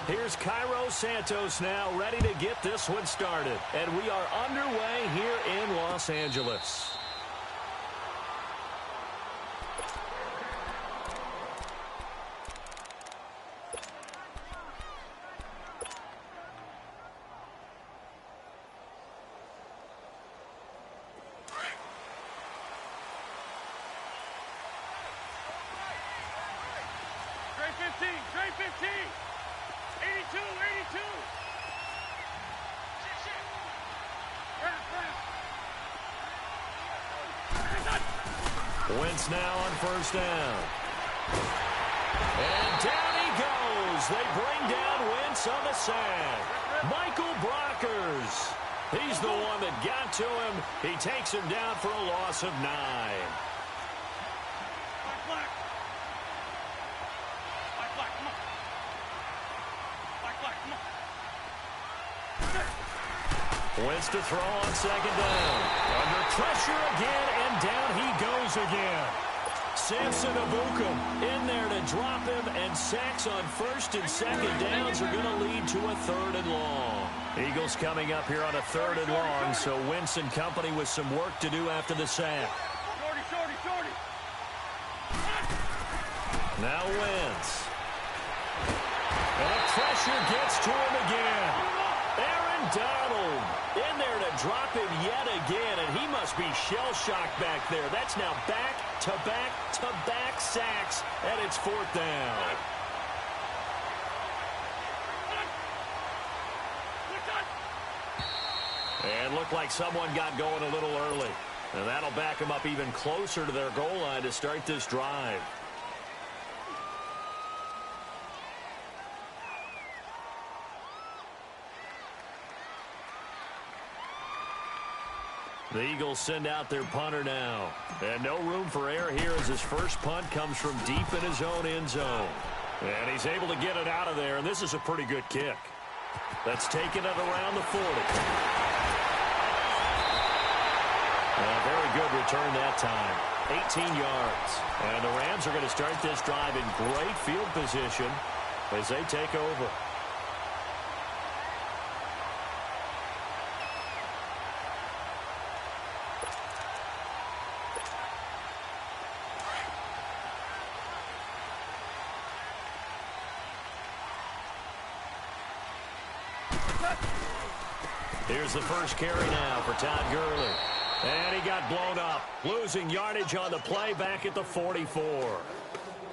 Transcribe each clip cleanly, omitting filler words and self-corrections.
Here's Cairo Santos now ready to get this one started. And we are underway here in Los Angeles. Trade 15. 82. Wentz now on first down. And down he goes. They bring down Wentz on the sack. Michael Brockers. He's the one that got to him. He takes him down for a loss of 9. Wentz to throw on second down. Under pressure again, and down he goes again. Samson Abukum in there to drop him, and sacks on first and second downs are going to lead to a 3rd and long. Eagles coming up here on a 3rd and long, so Wentz and company with some work to do after the sack. Shorty. Now Wentz. And the pressure gets to him again. Aaron Donald in there to drop him yet again, and he must be shell-shocked back there. That's now back-to-back sacks, and it's 4th down. And looked like someone got going a little early. And that'll back them up even closer to their goal line to start this drive. The Eagles send out their punter now. And no room for error here as his first punt comes from deep in his own end zone. And he's able to get it out of there, and this is a pretty good kick. That's taken it around the 40. A very good return that time. 18 yards. And the Rams are going to start this drive in great field position as they take over. Here's the first carry now for Todd Gurley. And he got blown up, losing yardage on the play back at the 44.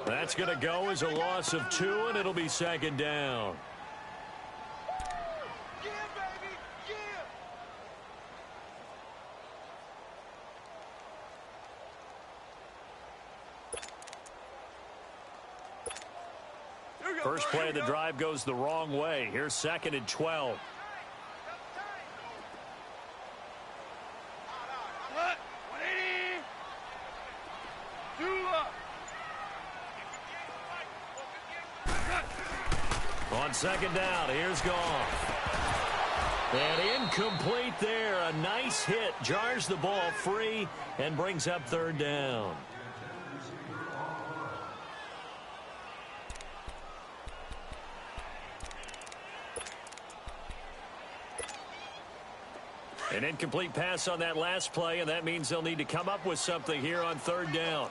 That's going to go as a loss of 2, and it'll be 2nd down. Yeah, baby, yeah. First play of the drive goes the wrong way. Here's 2nd and 12. On 2nd down, here's Goff. And incomplete there. A nice hit. Jars the ball free and brings up 3rd down. An incomplete pass on that last play, and that means they'll need to come up with something here on 3rd down.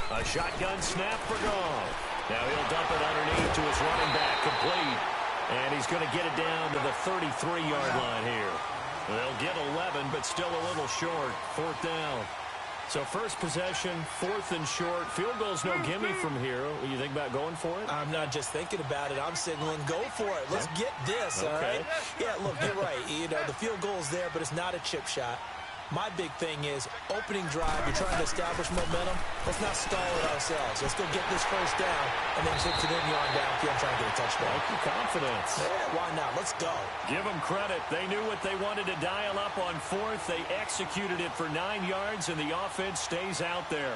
A shotgun snap for Goff. Now he'll dump it underneath to his running back, complete. And he's going to get it down to the 33-yard line here. They'll get 11, but still a little short. 4th down. So first possession, 4th and short. Field goal's no gimme from here. What do you think about going for it? I'm not just thinking about it. I'm signaling go for it. Let's get this, all right? Yeah, look, you're right. You know, the field goal's there, but it's not a chip shot. My big thing is opening drive. You're trying to establish momentum. Let's not stall it ourselves. Let's go get this first down and then continue on downfield and try to get a touchdown. Like your confidence. Yeah, why not? Let's go. Give them credit. They knew what they wanted to dial up on 4th. They executed it for 9 yards, and the offense stays out there.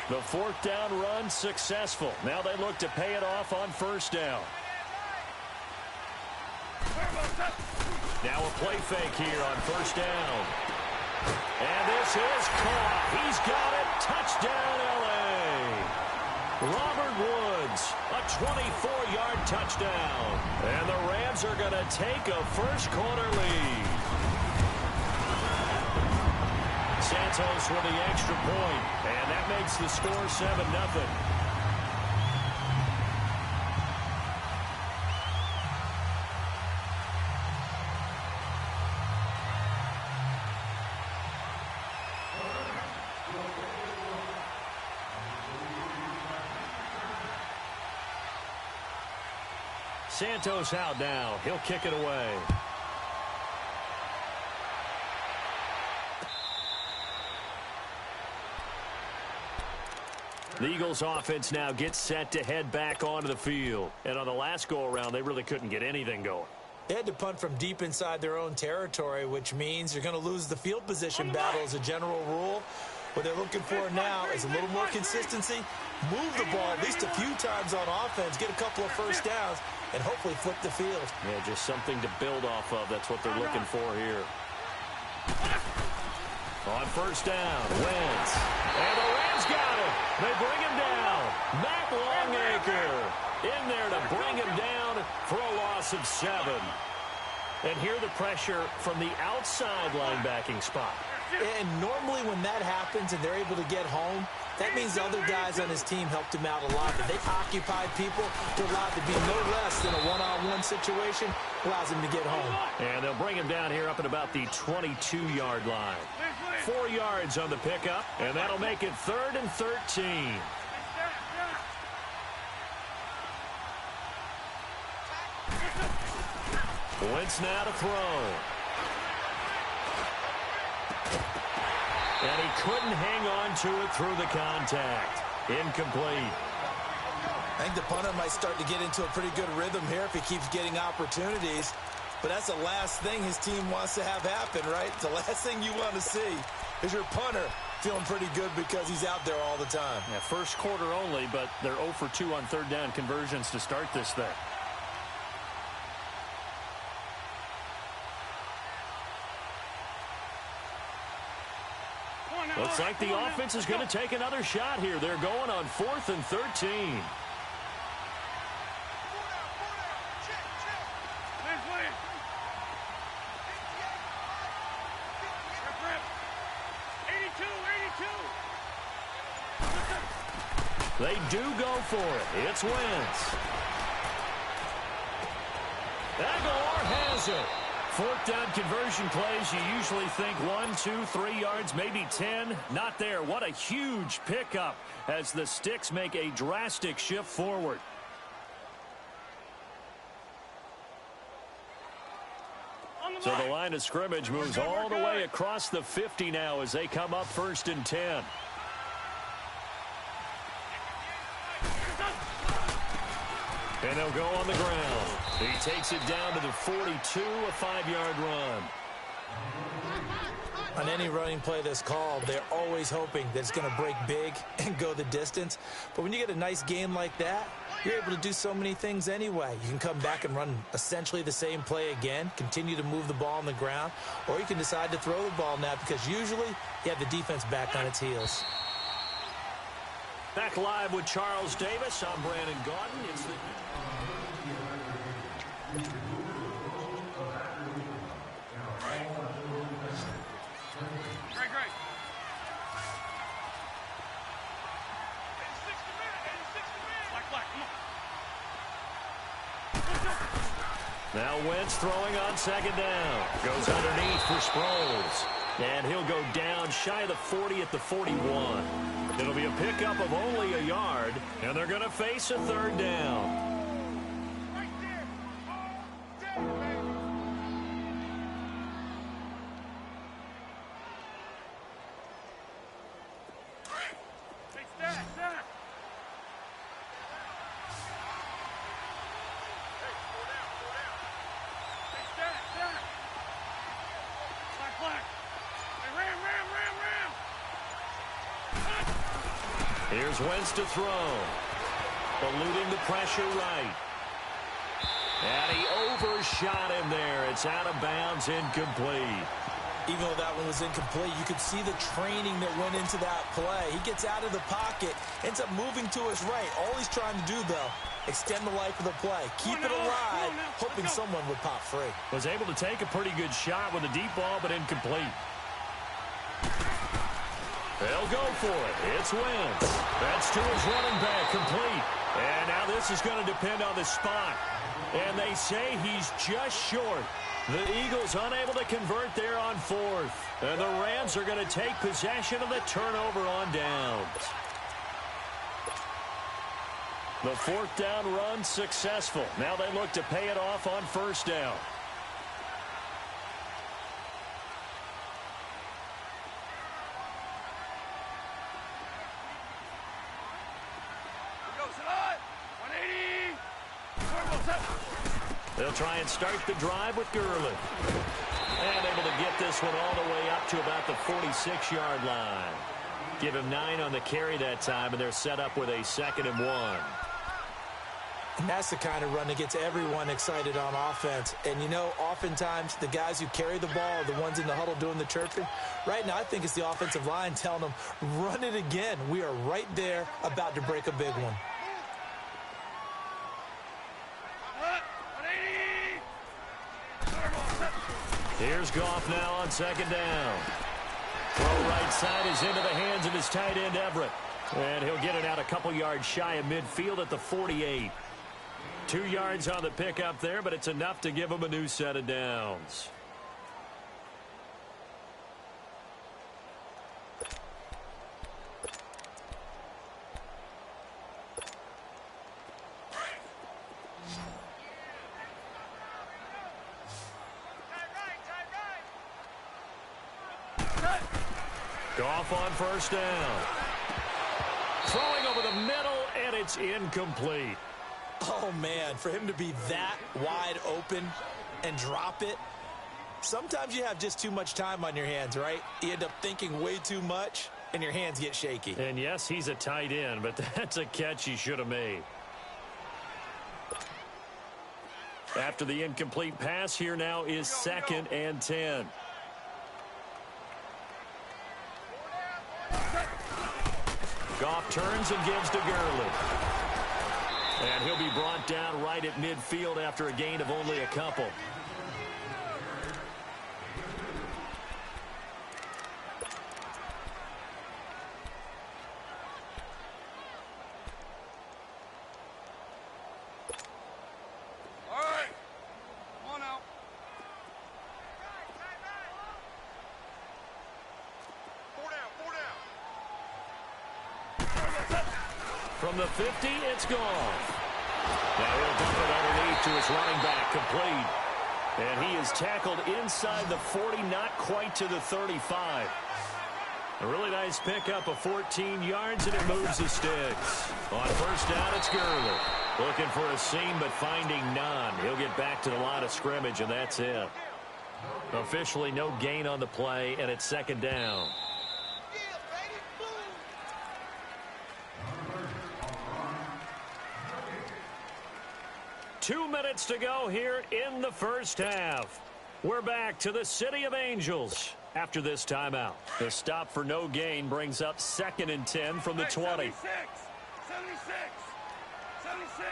The 4th down run successful. Now they look to pay it off on 1st down. Now a play fake here on 1st down. And this is caught. He's got it. Touchdown, L.A. Robert Woods, a 24-yard touchdown. And the Rams are going to take a first-quarter lead. Santos with the extra point, and that makes the score 7-0. Santos out now. He'll kick it away. The Eagles offense now gets set to head back onto the field. And on the last go-around, they really couldn't get anything going. They had to punt from deep inside their own territory, which means you're going to lose the field position battle as a general rule. What they're looking for now is a little more consistency, move the ball at least a few times on offense, get a couple of first downs, and hopefully flip the field. Yeah, just something to build off of. That's what they're looking for here. On first down, Wentz. And the Rams got him. They bring him down. Matt Longacre in there to bring him down for a loss of 7. And here the pressure from the outside linebacking spot. And normally when that happens and they're able to get home, that means the other guys on his team helped him out a lot. But they occupied people to allow it to be no less than a one-on-one situation, allows him to get home. And they'll bring him down here up at about the 22-yard line. 4 yards on the pickup, and that'll make it 3rd and 13. Wentz now to throw. And he couldn't hang on to it through the contact. Incomplete. I think the punter might start to get into a pretty good rhythm here if he keeps getting opportunities. But that's the last thing his team wants to have happen, right? The last thing you want to see is your punter feeling pretty good because he's out there all the time. Yeah, first quarter only, but they're 0 for 2 on third down conversions to start this thing. Looks like the offense is going to take another shot here. They're going on 4th and 13. They do go for it. It's Wentz. Aguilar has it. 4th down conversion plays, you usually think 1, 2, 3 yards, maybe 10. Not there. What a huge pickup as the Sticks make a drastic shift forward. So the line of scrimmage moves all the way across the 50 now as they come up 1st and 10. And they'll go on the ground. He takes it down to the 42, a 5-yard run. On any running play that's called, they're always hoping that it's going to break big and go the distance. But when you get a nice game like that, you're able to do so many things anyway. You can come back and run essentially the same play again, continue to move the ball on the ground, or you can decide to throw the ball now because usually you have the defense back on its heels. Back live with Charles Davis. I'm Brandon Gaudin. It's the... Now Wentz throwing on 2nd down. Goes underneath for Sproles. And he'll go down shy of the 40 at the 41. It'll be a pickup of only a yard, and they're going to face a 3rd down. Here's Wentz to throw. Eluding the pressure right. And he overshot him there. It's out of bounds, incomplete. Even though that one was incomplete, you could see the training that went into that play. He gets out of the pocket, ends up moving to his right. All he's trying to do, though, extend the life of the play. Keep it alive, hoping someone would pop free. Was able to take a pretty good shot with a deep ball, but incomplete. They'll go for it. It's Wentz. That's to his running back, complete. And now this is going to depend on the spot. And they say he's just short. The Eagles unable to convert there on fourth. And the Rams are going to take possession of the turnover on downs. The fourth down run successful. Now they look to pay it off on first down. They'll try and start the drive with Gurley. And able to get this one all the way up to about the 46-yard line. Give him 9 on the carry that time, and they're set up with a 2nd and 1. And that's the kind of run that gets everyone excited on offense. And, you know, oftentimes the guys who carry the ball are the ones in the huddle doing the chirping. Right now, I think it's the offensive line telling them, run it again. We are right there about to break a big one. Here's Goff now on 2nd down. Throw right side is into the hands of his tight end, Everett. And he'll get it out a couple yards shy of midfield at the 48. 2 yards on the pickup there, but it's enough to give him a new set of downs. Goff on first down. Throwing over the middle, and it's incomplete. Oh, man, for him to be that wide open and drop it. Sometimes you have just too much time on your hands, right? You end up thinking way too much, and your hands get shaky. And, yes, he's a tight end, but that's a catch he should have made. After the incomplete pass, here now is 2nd and 10. Goff turns and gives to Gurley. And he'll be brought down right at midfield after a gain of only a couple. All right. Come on now. From the 50, it's gone. Now he'll dump it underneath to his running back, complete. And he is tackled inside the 40, not quite to the 35. A really nice pickup of 14 yards, and it moves the sticks. On first down, it's Gurley. Looking for a seam, but finding none. He'll get back to the line of scrimmage, and that's it. Officially no gain on the play, and it's 2nd down. 2 minutes to go here in the first half. We're back to the City of Angels after this timeout. The stop for no gain brings up 2nd and 10 from the 20. 76. 76.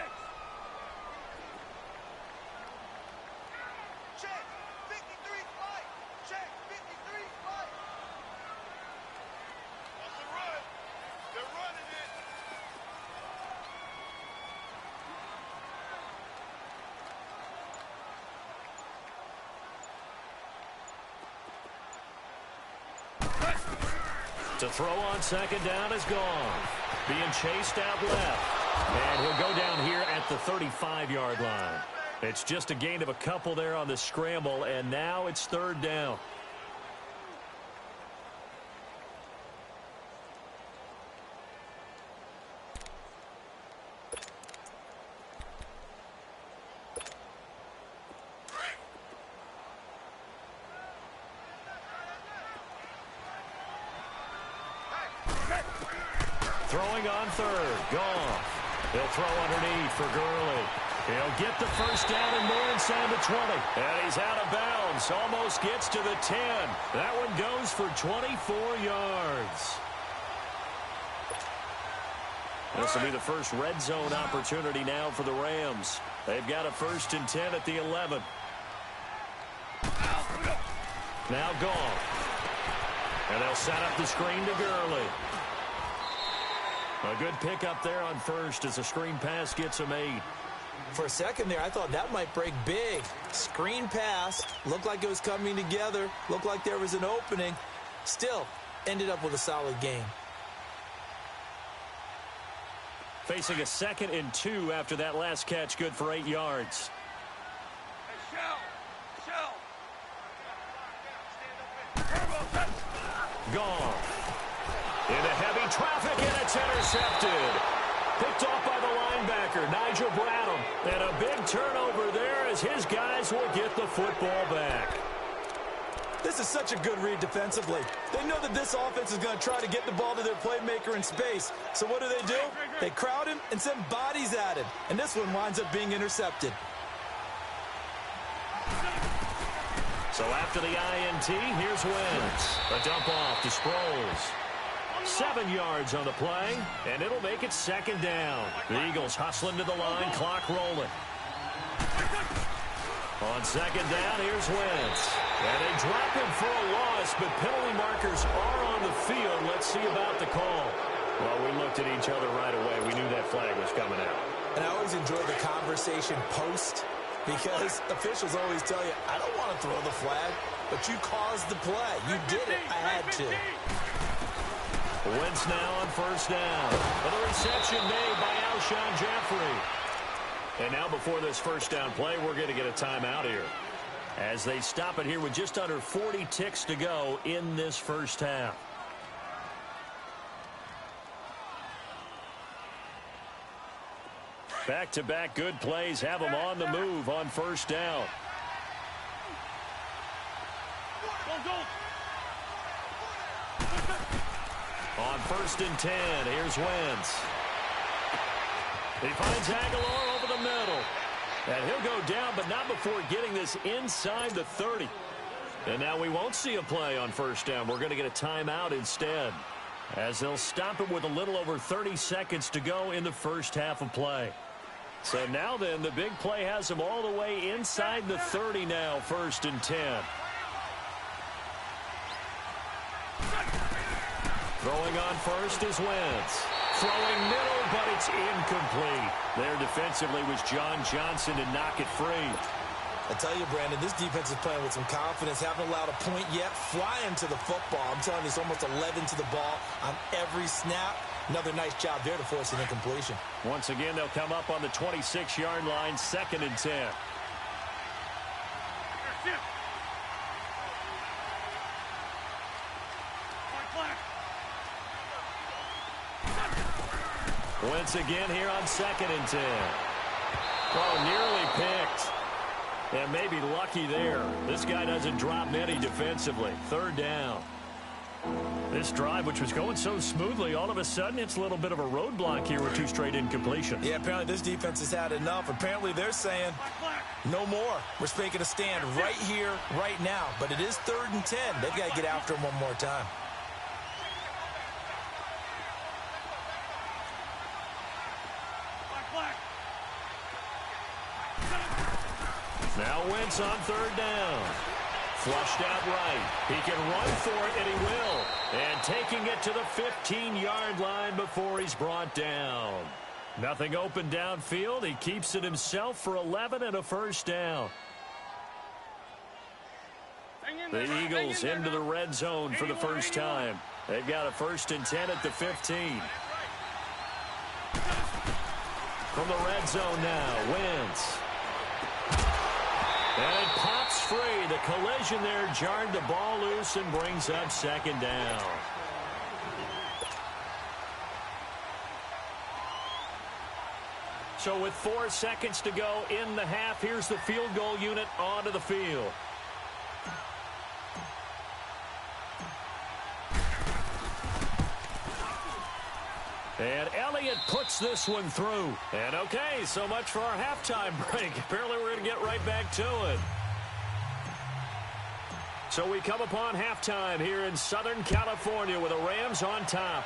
Check. 53 flight. Check. 53 flight. That's a run. They're running it. To throw on 2nd down is gone. Being chased out left. And he'll go down here at the 35-yard line. It's just a gain of a couple there on the scramble, and now it's 3rd down. Throwing on 3rd. Goff. He'll throw underneath for Gurley. He'll get the first down and more inside the 20. And he's out of bounds. Almost gets to the 10. That one goes for 24 yards. This will be the first red zone opportunity now for the Rams. They've got a 1st and 10 at the 11. Now gone. And they'll set up the screen to Gurley. A good pickup there on first as the screen pass gets him 8. For a second there, I thought that might break big. Screen pass. Looked like it was coming together. Looked like there was an opening. Still, ended up with a solid game. Facing a 2nd and 2 after that last catch, good for 8 yards. Gone. Into heavy traffic, and it's intercepted. Picked off by the linebacker, Nigel Bradham. And a big turnover there as his guys will get the football back. This is such a good read defensively. They know that this offense is going to try to get the ball to their playmaker in space. So what do? They crowd him and send bodies at him. And this one winds up being intercepted. So after the INT, here's Wentz. A dump off to Sproles. 7 yards on the play, and it'll make it 2nd down. The Eagles hustling to the line, clock rolling. On 2nd down, here's Wentz. And they drop him for a loss, but penalty markers are on the field. Let's see about the call. Well, we looked at each other right away. We knew that flag was coming out. And I always enjoy the conversation post, because officials always tell you, I don't want to throw the flag, but you caused the play. You did it. I had to. Wentz now on 1st down. And the reception made by Alshon Jeffrey. And now before this 1st down play, we're going to get a timeout here, as they stop it here with just under 40 ticks to go in this 1st half. Back-to-back good plays have them on the move on 1st down. On 1st and 10, here's Wentz. He finds Aguilar over the middle. And he'll go down, but not before getting this inside the 30. And now we won't see a play on 1st down. We're going to get a timeout instead, as they'll stop it with a little over 30 seconds to go in the 1st half of play. So now then, the big play has them all the way inside the 30 now, 1st and 10. Throwing on first is Wentz. Throwing middle, but it's incomplete. There defensively was John Johnson to knock it free. I tell you, Brandon, this defense is playing with some confidence. Haven't allowed a point yet. Flying to the football. I'm telling you, it's almost 11 to the ball on every snap. Another nice job there to force an incompletion. Once again, they'll come up on the 26-yard line, 2nd and 10. Wentz again here on 2nd and 10. Oh, nearly picked. And maybe lucky there. This guy doesn't drop many defensively. 3rd down. This drive, which was going so smoothly, all of a sudden it's a little bit of a roadblock here with 2 straight incompletions. Yeah, apparently this defense has had enough. Apparently they're saying no more. We're making a stand right here, right now. But it is 3rd and 10. They've got to get after him one more time. Now Wentz on 3rd down. Flushed out right. He can run for it, and he will. And taking it to the 15-yard line before he's brought down. Nothing open downfield. He keeps it himself for 11 and a 1st down. The Eagles into the red zone for the first time. They've got a 1st and 10 at the 15. From the red zone now, Wentz. And it pops free. The collision there jarred the ball loose and brings up 2nd down. So with 4 seconds to go in the half, here's the field goal unit onto the field. And Elliott puts this one through. And okay, so much for our halftime break. Apparently we're going to get right back to it. So we come upon halftime here in Southern California with the Rams on top.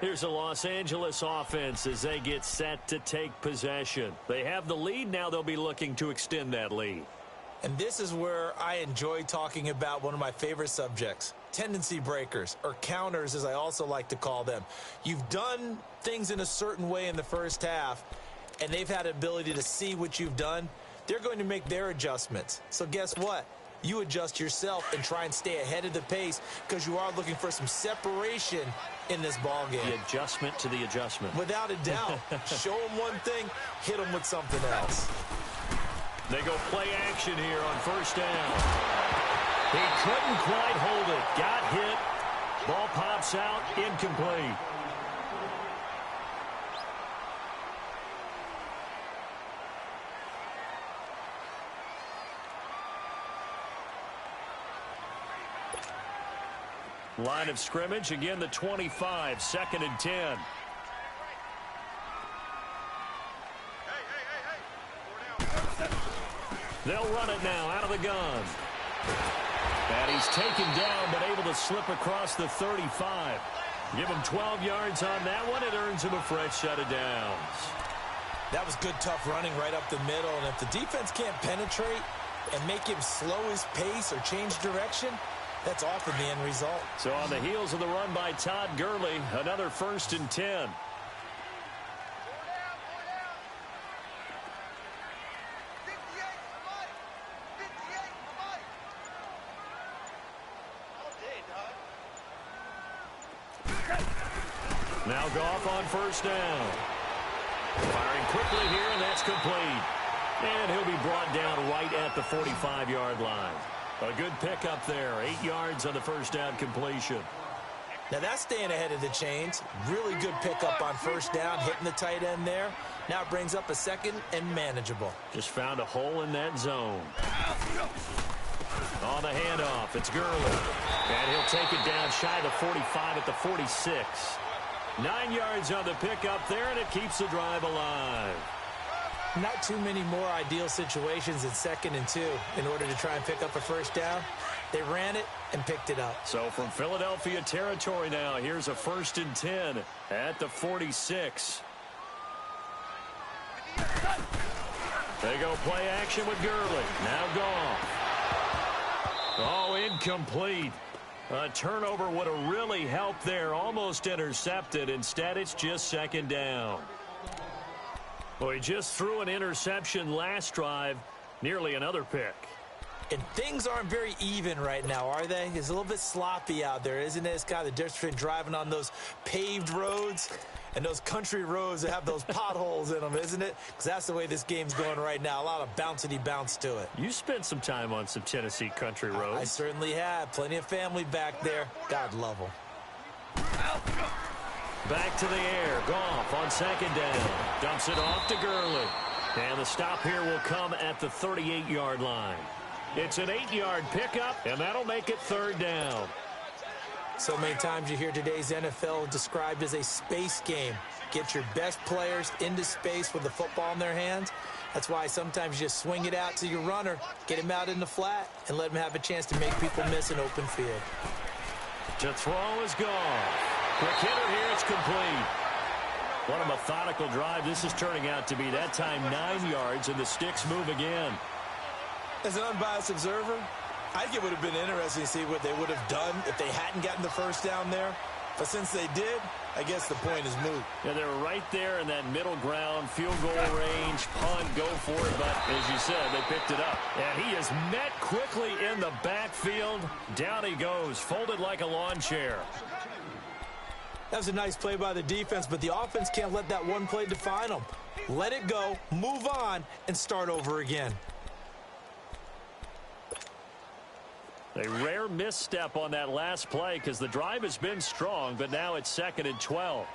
Here's the Los Angeles offense as they get set to take possession. They have the lead. Now they'll be looking to extend that lead. And this is where I enjoy talking about one of my favorite subjects, tendency breakers, or counters as I also like to call them. You've done things in a certain way in the first half, and they've had the ability to see what you've done. They're going to make their adjustments. So guess what? You adjust yourself and try and stay ahead of the pace because you are looking for some separation in this ball game. The adjustment to the adjustment. Without a doubt. Show them one thing, hit them with something else. They go play action here on first down. He couldn't quite hold it. Got hit. Ball pops out. Incomplete. Line of scrimmage, again the 25, 2nd and 10. They'll run it now out of the gun. And he's taken down but able to slip across the 35. Give him 12 yards on that one. It earns him a fresh set of downs. That was good, tough running right up the middle. And if the defense can't penetrate and make him slow his pace or change direction, that's often the end result. So on the heels of the run by Todd Gurley, another 1st and 10. Now Goff on first down. Firing quickly here, and that's complete. And he'll be brought down right at the 45-yard line. A good pickup there. 8 yards on the first down completion. Now that's staying ahead of the chains. Really good pickup on first down, hitting the tight end there. Now it brings up a 2nd and manageable. Just found a hole in that zone. On the handoff, it's Gurley. And he'll take it down shy of the 45 at the 46. 9 yards on the pickup there, and it keeps the drive alive. Not too many more ideal situations in 2nd and 2 in order to try and pick up a first down. They ran it and picked it up. So from Philadelphia territory now, here's a 1st and 10 at the 46. They go play action with Gurley. Now Goff. Oh, incomplete. A turnover would have really helped there. Almost intercepted. Instead, it's just 2nd down. Well, he just threw an interception last drive. Nearly another pick. And things aren't very even right now, are they? It's a little bit sloppy out there, isn't it? It's kind of the difference between driving on those paved roads and those country roads that have those potholes in them, isn't it? Because that's the way this game's going right now. A lot of bouncy bounce to it. You spent some time on some Tennessee country roads. I certainly have. Plenty of family back there. God love them. Back to the air. Goff on 2nd down. Dumps it off to Gurley. And the stop here will come at the 38-yard line. It's an 8-yard pickup, and that'll make it 3rd down. So many times you hear today's NFL described as a space game. Get your best players into space with the football in their hands. That's why sometimes you just swing it out to your runner, get him out in the flat, and let him have a chance to make people miss an open field. To throw is gone. Quick hitter here, it's complete. What a methodical drive this is turning out to be. That time 9 yards, and the sticks move again. As an unbiased observer, I think it would have been interesting to see what they would have done if they hadn't gotten the first down there. But since they did, I guess the point is moot. Yeah, they're right there in that middle ground, field goal range, punt, go for it. But as you said, they picked it up. And he is met quickly in the backfield. Down he goes, folded like a lawn chair. That was a nice play by the defense, but the offense can't let that one play define them. Let it go, move on, and start over again. A rare misstep on that last play because the drive has been strong, but now it's 2nd and 12.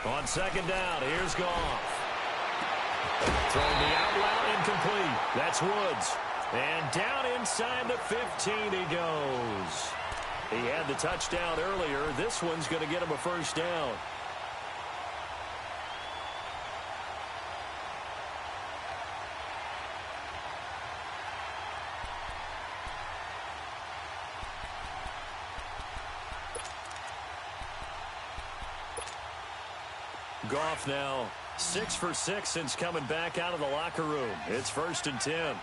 On 2nd down, here's Goff. Throwing the out route incomplete. That's Woods. And down inside the 15 he goes. He had the touchdown earlier. This one's going to get him a first down. Goff now 6 for 6 since coming back out of the locker room. It's 1st and 10.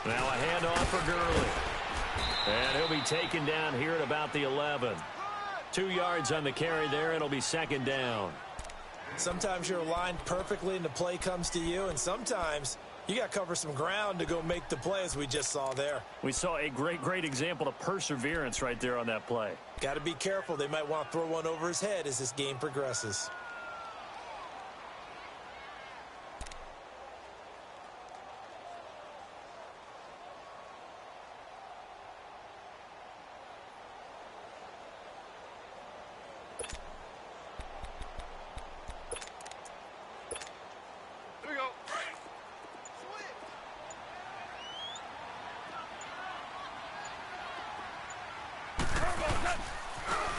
Now a handoff for Gurley. And he'll be taken down here at about the 11. 2 yards on the carry there. It'll be 2nd down. Sometimes you're aligned perfectly and the play comes to you, and sometimes you got to cover some ground to go make the play, as we just saw there. We saw a great example of perseverance right there on that play. Got to be careful. They might want to throw one over his head as this game progresses.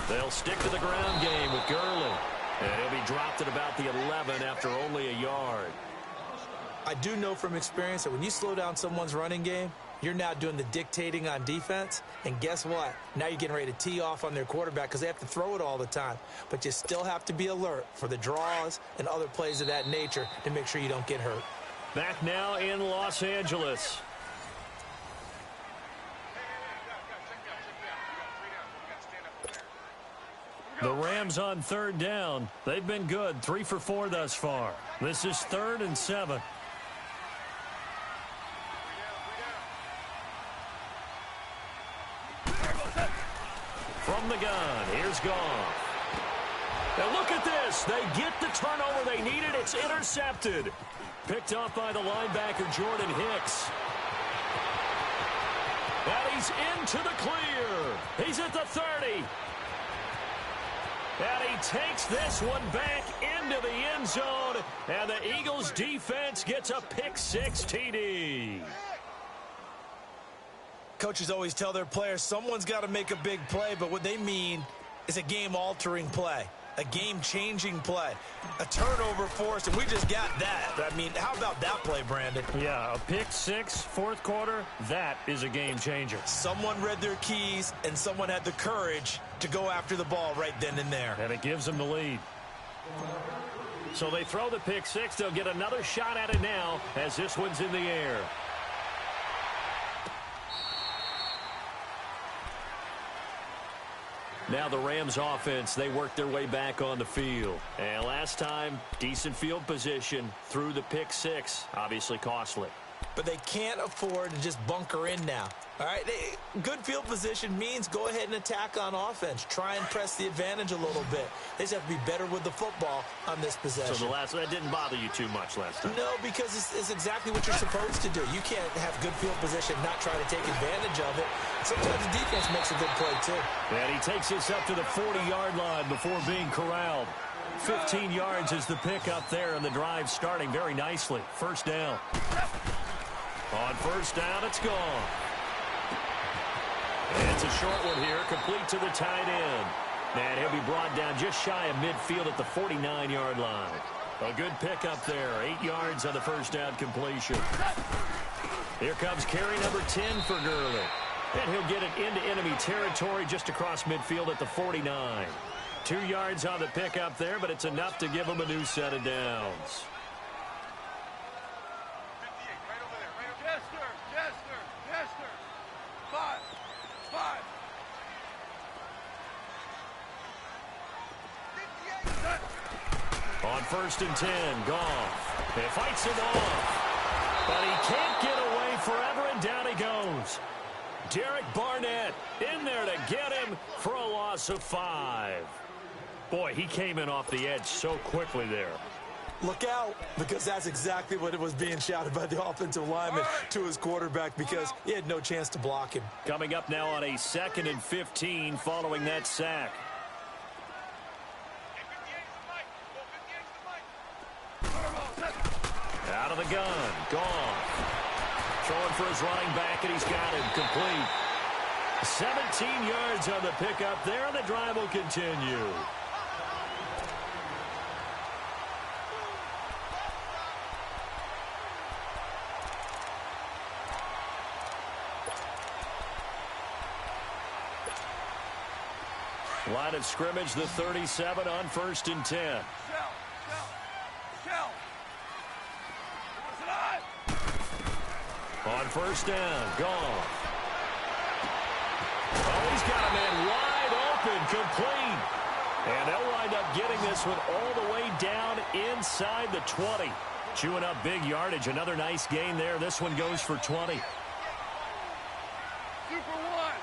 They'll stick to the ground game with Gurley. And he'll be dropped at about the 11 after only a yard. I do know from experience that when you slow down someone's running game, you're now doing the dictating on defense. And guess what? Now you're getting ready to tee off on their quarterback because they have to throw it all the time. But you still have to be alert for the draws and other plays of that nature to make sure you don't get hurt. Back now in Los Angeles. The Rams on 3rd down. They've been good, 3 for 4 thus far. This is 3rd and 7. From the gun, here's Goff. Now look at this. They get the turnover they needed. It's intercepted. Picked up by the linebacker, Jordan Hicks. And he's into the clear. He's at the 30. And he takes this one back into the end zone. And the Eagles defense gets a pick-6 TD. Coaches always tell their players someone's got to make a big play, but what they mean is a game-altering play, a game-changing play, a turnover force, and we just got that. I mean, how about that play, Brandon? Yeah, a pick-6, 4th quarter, that is a game-changer. Someone read their keys, and someone had the courage to go after the ball right then and there. And it gives them the lead. So they throw the pick-6. They'll get another shot at it now as this one's in the air. Now the Rams offense, they work their way back on the field. And last time, decent field position through the pick-6, obviously costly. but they can't afford to just bunker in now. All right, good field position means go ahead and attack on offense. Try and press the advantage a little bit. They just have to be better with the football on this possession. So that didn't bother you too much last time? No, because it's exactly what you're supposed to do. You can't have good field position, not try to take advantage of it. Sometimes the defense makes a good play, too. And he takes this up to the 40-yard line before being corralled. 15 yards is the pickup there, and the drive starting very nicely. First down. On first down, it's gone. And it's a short one here, complete to the tight end. And he'll be brought down just shy of midfield at the 49-yard line. A good pickup there, 8 yards on the first down completion. Here comes carry number 10 for Gurley. And he'll get it into enemy territory just across midfield at the 49. 2 yards on the pickup there, but it's enough to give him a new set of downs. 58, right over there, right over there. Yes, sir. 5. On first and 10, Goff. He fights him off, but he can't get away forever, and down he goes. Derek Barnett in there to get him for a loss of 5. Boy, he came in off the edge so quickly there. Look out, because that's exactly what it was being shouted by the offensive lineman to his quarterback, because he had no chance to block him. Coming up now on a 2nd and 15 following that sack. Out of the gun, Goff. Throwing for his running back, and he's got him complete. 17 yards on the pickup there, and the drive will continue. Line of scrimmage, the 37 on first and 10. On first down, Goff. Oh, he's got a man wide open, complete. And they'll wind up getting this one all the way down inside the 20. Chewing up big yardage. Another nice gain there. This one goes for 20. Super one.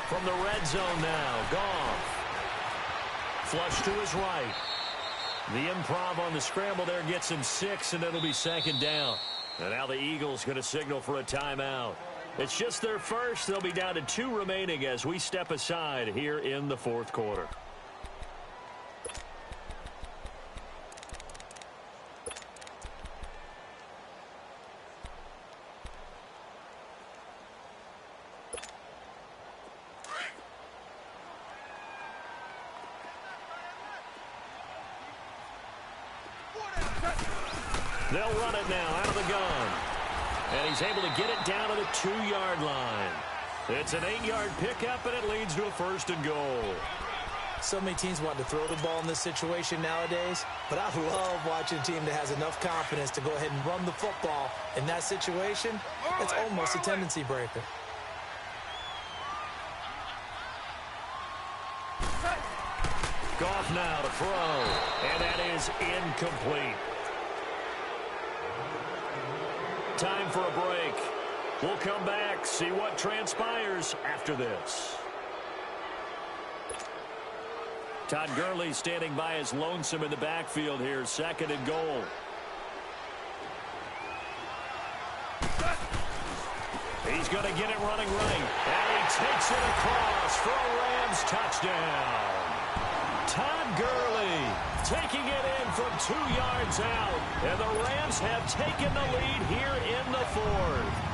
From the red zone now, Goff. Flush to his right. The improv on the scramble there gets him 6, and it'll be 2nd down. And now the Eagles going to signal for a timeout. It's just their first. They'll be down to 2 remaining as we step aside here in the 4th quarter. They'll run it now out of the gun. And he's able to get it down to the 2-yard line. It's an 8-yard pickup, and it leads to a 1st and goal. So many teams want to throw the ball in this situation nowadays, but I love watching a team that has enough confidence to go ahead and run the football. In that situation, it's almost a tendency breaker. Goff now to throw, and that is incomplete. Time for a break. We'll come back, see what transpires after this. Todd Gurley standing by his lonesome in the backfield here, 2nd and goal. He's going to get it running right, and he takes it across for a Rams touchdown. Todd Gurley taking it in from 2 yards out, and the Rams have taken the lead here in the 4th.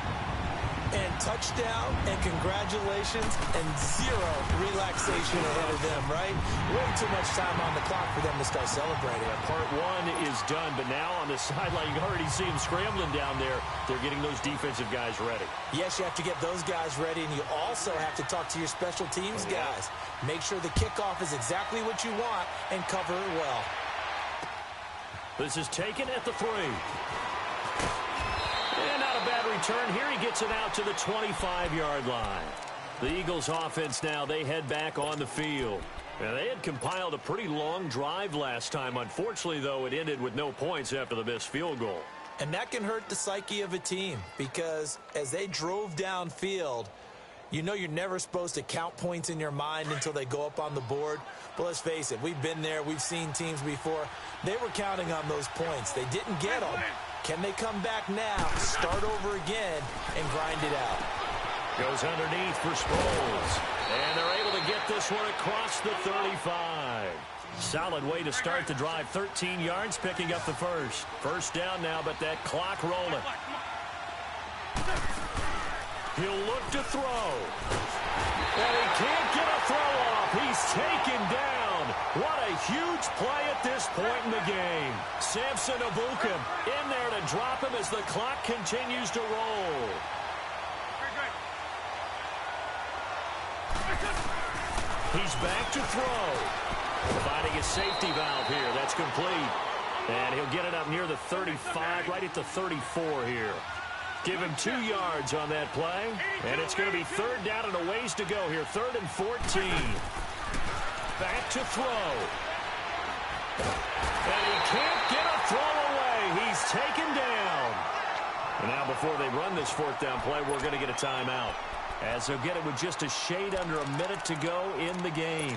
And touchdown, and congratulations, and 0 relaxation ahead of them, right? Way too much time on the clock for them to start celebrating. Part 1 is done, but now on the sideline, you can already see them scrambling down there. They're getting those defensive guys ready. Yes, you have to get those guys ready, and you also have to talk to your special teams guys. Make sure the kickoff is exactly what you want and cover it well. This is taken at the 3. And not a bad return here. He gets it out to the 25-yard line. The Eagles offense now, they head back on the field. Now, they had compiled a pretty long drive last time. Unfortunately, though, it ended with no points after the missed field goal. And that can hurt the psyche of a team because as they drove downfield, you know you're never supposed to count points in your mind until they go up on the board. But let's face it, we've been there. We've seen teams before. They were counting on those points. They didn't get them. Can they come back now, start over again, and grind it out? Goes underneath for Sproles. And they're able to get this one across the 35. Solid way to start the drive. 13 yards, picking up the first. First down now, but that clock rolling. He'll look to throw. And he can't get a throw off. He's taken down. What a huge play at this point in the game. Samson Abukum in there to drop him as the clock continues to roll. He's back to throw. Finding a safety valve here. That's complete. And he'll get it up near the 35, right at the 34 here. Give him 2 yards on that play. And it's going to be third down and a ways to go here. 3rd and 14. Back to throw. And he can't get a throw away. He's taken down. And now before they run this 4th down play, we're going to get a timeout. As they'll get it with just a shade under a minute to go in the game.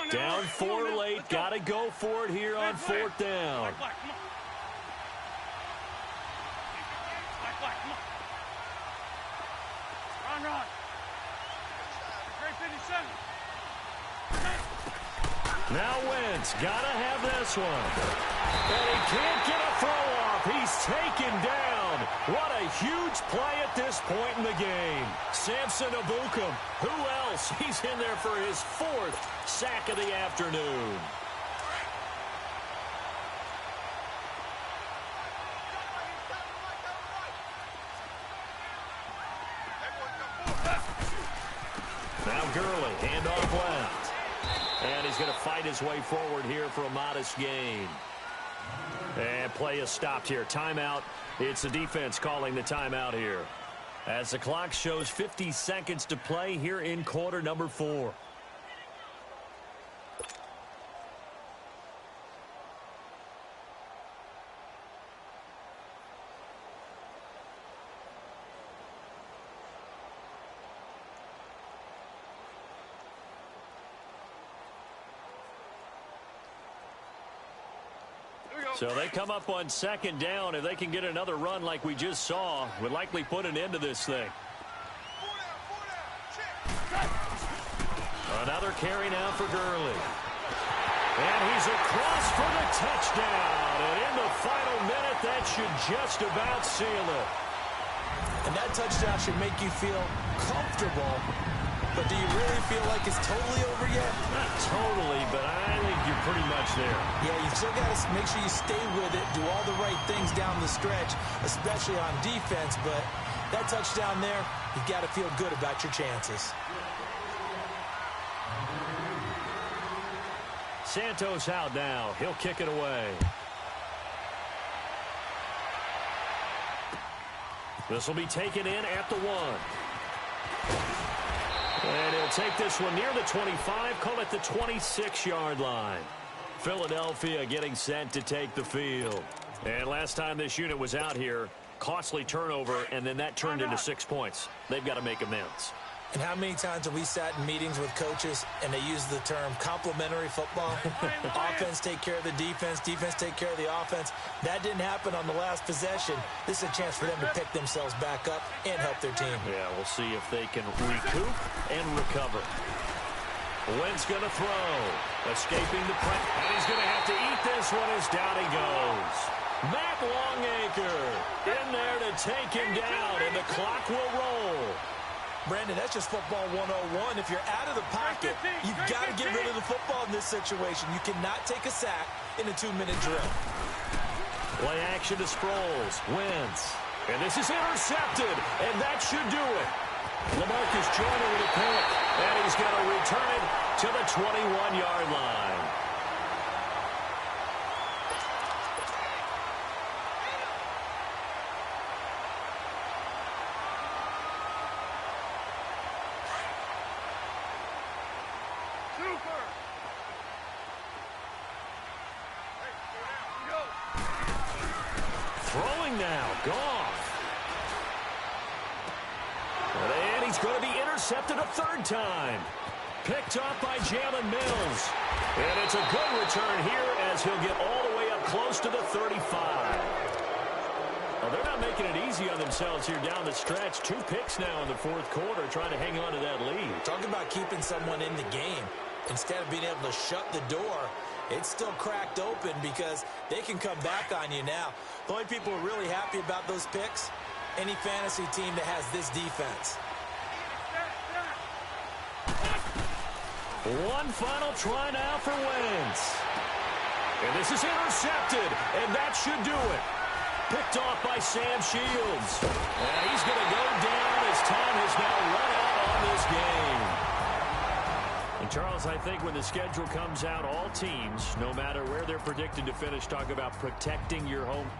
Down 4 late. Got to go for it here on 4th down. Run. Great 57. Now Wentz, gotta have this one. And he can't get a throw off. He's taken down. What a huge play at this point in the game. Samson Abukum. Who else? He's in there for his 4th sack of the afternoon. Now Gurley, handoff left. And he's going to fight his way forward here for a modest gain. And play is stopped here. Timeout. It's the defense calling the timeout here. As the clock shows 50 seconds to play here in quarter number 4. So they come up on 2nd down. If they can get another run like we just saw, would likely put an end to this thing. Another carry now for Gurley. And he's across for the touchdown. And in the final minute, that should just about seal it. And that touchdown should make you feel comfortable. But do you really feel like it's totally over yet? Not totally, but I think you're pretty much there. Yeah, you still got to make sure you stay with it, do all the right things down the stretch, especially on defense. But that touchdown there, you've got to feel good about your chances. Santos out now. He'll kick it away. This will be taken in at the 1. And he'll take this one near the 25, call it the 26-yard line. Philadelphia getting set to take the field. And last time this unit was out here, costly turnover, and then that turned into 6 points. They've got to make amends. And how many times have we sat in meetings with coaches and they use the term complementary football? Offense take care of the defense, defense take care of the offense. That didn't happen on the last possession. This is a chance for them to pick themselves back up and help their team. Yeah, we'll see if they can recoup and recover. Wentz going to throw. Escaping the press. And he's going to have to eat this one as down he goes. Matt Longacre in there to take him down, and the clock will roll. Brandon, that's just football 101. If you're out of the pocket, you've got to get rid of the football in this situation. You cannot take a sack in a 2-minute drill. Play action to Sproles. Wentz. And this is intercepted, and that should do it. LaMarcus Joyner with a pick, and he's going to return it to the 21-yard line. Throwing now. Goff. And he's going to be intercepted a third time. Picked off by Jalen Mills. And it's a good return here as he'll get all the way up close to the 35. Well, they're not making it easy on themselves here down the stretch. 2 picks now in the fourth quarter trying to hang on to that lead. Talk about keeping someone in the game. Instead of being able to shut the door, it's still cracked open because they can come back on you now. The only people who are really happy about those picks, any fantasy team that has this defense. One final try now for Wentz. And this is intercepted, and that should do it. Picked off by Sam Shields. And he's going to go down as time has now run out on this game. And Charles, I think when the schedule comes out, all teams, no matter where they're predicted to finish, talk about protecting your home.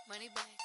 Money bag.